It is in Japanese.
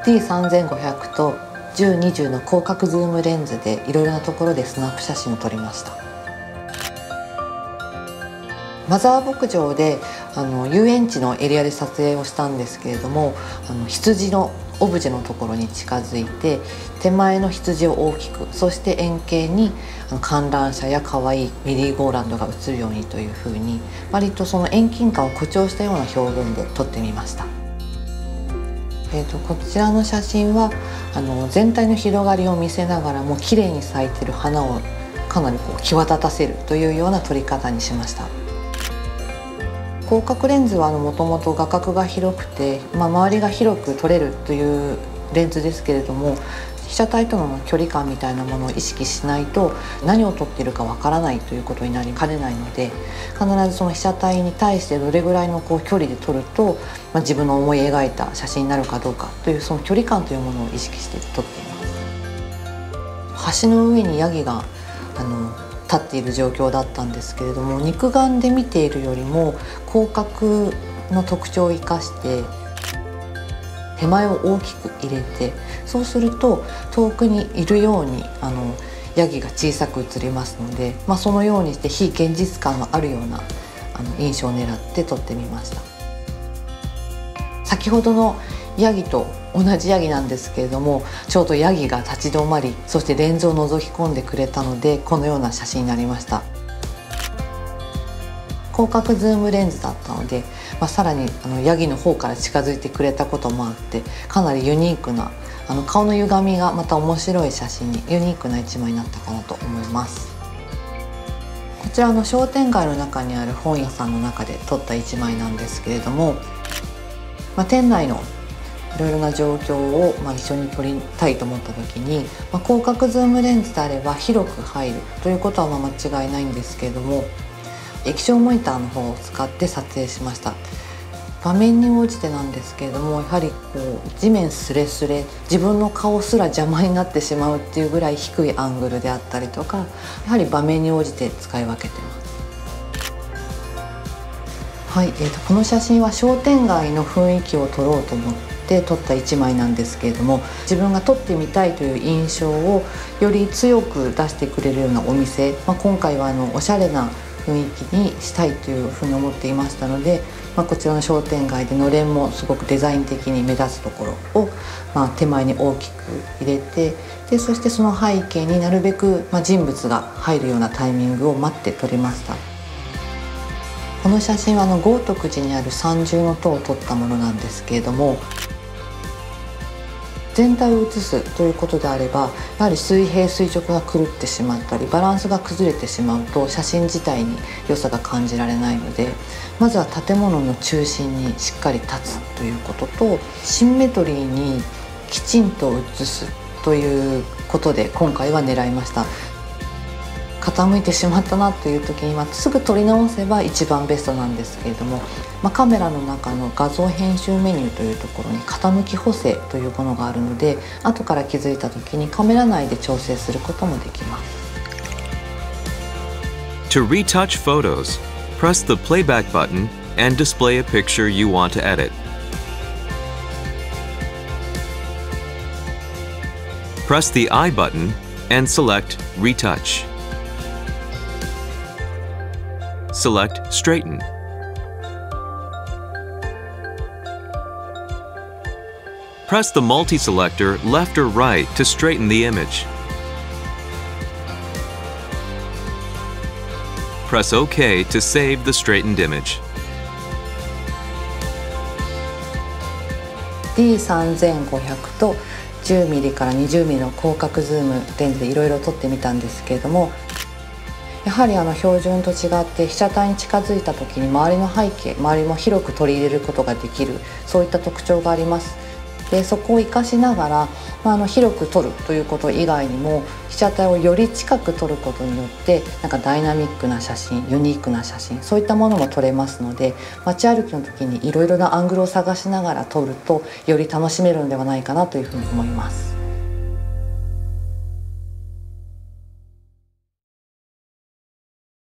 D3500 と1020の広角ズームレンズでいろいろなところでスナップ写真を撮りました。マザー牧場で遊園地のエリアで撮影をしたんですけれども、羊のオブジェのところに近づいて、手前の羊を大きく、そして円形に観覧車や可愛いメリーゴーランドが映るようにというふうに、割とその遠近感を誇張したような表現で撮ってみました。こちらの写真は全体の広がりを見せながらも綺麗に咲いてる花をかなり際立たせるというような撮り方にしました。広角レンズはもともと画角が広くて、周りが広く撮れるというレンズですけれども、被写体との距離感みたいなものを意識しないと何を撮っているかわからないということになりかねないので、必ずその被写体に対してどれぐらいの距離で撮ると、自分の思い描いた写真になるかどうかというその距離感というものを意識して撮っています。橋の上にヤギが立っている状況だったんですけれども、肉眼で見ているよりも広角の特徴を生かして手前を大きく入れて、そうすると遠くにいるようにヤギが小さく映りますので、そのようにして非現実感のあるような印象を狙って撮ってみました。先ほどのヤギと同じヤギなんですけれども、ちょうどヤギが立ち止まり、そしてレンズを覗き込んでくれたので、このような写真になりました。広角ズームレンズだったので、さらにヤギの方から近づいてくれたこともあって、かなりユニークな顔の歪みがまた面白い写真に、ユニークな一枚になったかなと思います。こちら商店街の中にある本屋さんの中で撮った一枚なんですけれども、店内のいろいろな状況を一緒に撮りたいと思った時に、広角ズームレンズであれば広く入るということは間違いないんですけれども、液晶モニターの方を使って撮影しました。場面に応じてなんですけれども、やはり地面スレスレ、自分の顔すら邪魔になってしまうっていうぐらい低いアングルであったりとか、やはり場面に応じて使い分けてます。はい、この写真は商店街の雰囲気を撮ろうと思って撮った一枚なんですけれども、自分が撮ってみたいという印象をより強く出してくれるようなお店、今回はおしゃれな雰囲気にしたいというふうに思っていましたので、こちらの商店街でのれんもすごくデザイン的に目立つところを、手前に大きく入れて、そしてその背景になるべく、人物が入るようなタイミングを待って撮りました。この写真は豪徳寺にある三重塔を撮ったものなんですけれども、全体を写すということであれば、やはり水平垂直が狂ってしまったりバランスが崩れてしまうと写真自体に良さが感じられないので、まずは建物の中心にしっかり立つということと、シンメトリーにきちんと写すということで今回は狙いました。傾いてしまったなという時にはすぐ撮り直せば一番ベストなんですけれども、カメラの中の画像編集メニューというところに傾き補正というものがあるので、後から気づいた時にカメラ内で調整することもできます。 To retouch photos, press the playback button and display a picture you want to edit. Press the I button and select Retouch. Select Straighten. Press the multi-selector left or right to straighten the image. Press OK to save the straightened image. D3500 と 10mm から 20mm の広角ズームレンズでいろいろ撮ってみたんですけれども、やはり標準と違って被写体に近づいた時に周りの背景、周りも広く取り入れることができる、そういった特徴があります。でそこを生かしながら、広く撮るということ以外にも被写体をより近く撮ることによってダイナミックな写真、ユニークな写真、そういったものも撮れますので、街歩きの時にいろいろなアングルを探しながら撮るとより楽しめるのではないかなというふうに思います。